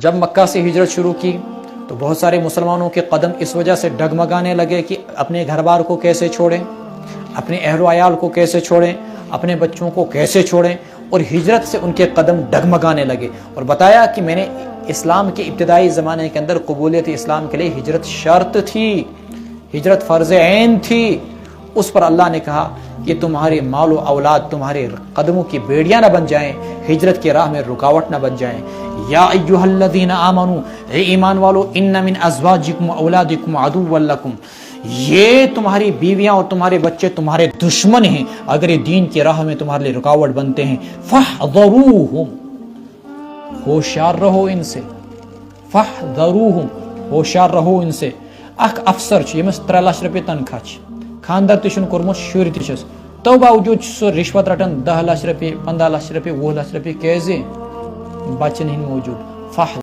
جب مکہ سے ہجرت شروع کی تو بہت سارے مسلمانوں کے قدم اس وجہ سے ڈگمگانے لگے کہ اپنے گھر بار کو کیسے چھوڑیں، اپنے اہل و عیال کو کیسے چھوڑیں، اپنے بچوں کو کیسے چھوڑیں، اور ہجرت سے ان کے قدم ڈگمگانے لگے۔ اور بتایا کہ میں نے اسلام کے ابتدائی زمانے کے اندر قبولیت اسلام کے لیے ہجرت شرط تھی، ہجرت فرض عین تھی۔ اس پر اللہ نے کہا کہ تمہارے مال و اولاد تمہارے قدموں کی بیڑیاں نہ بن جائیں، ہجرت کی راہ میں رکاوٹ نہ بن جائیں۔ یا ایھا الذین آمنوا، اے ایمان والو، ان من ازواجکم و اولادکم عدوا لکم، یہ تمہاری بیویاں اور تمہارے بچے تمہارے دشمن ہیں اگر یہ دین کی راہ میں تمہارے لیے رکاوٹ بنتے ہیں۔ فاحذروہم، ہوشیار رہو ان سے، فاحذروہم، ہوشیار رہو ان سے۔ اخ افسر چھ یمس 3 لچھ رۄپیہِ تنخواہ چھ، خاندر تہ چھُنہٕ کوٚرمُت، شُرۍ تہ چھس، تو باوجود چھ سُہ رشوت رٹان 10 لچھ رۄپیہِ، 15 لچھ رۄپیہِ، 20 لچھ رۄپیہِ، کیازِ؟ بچن ہند موجود۔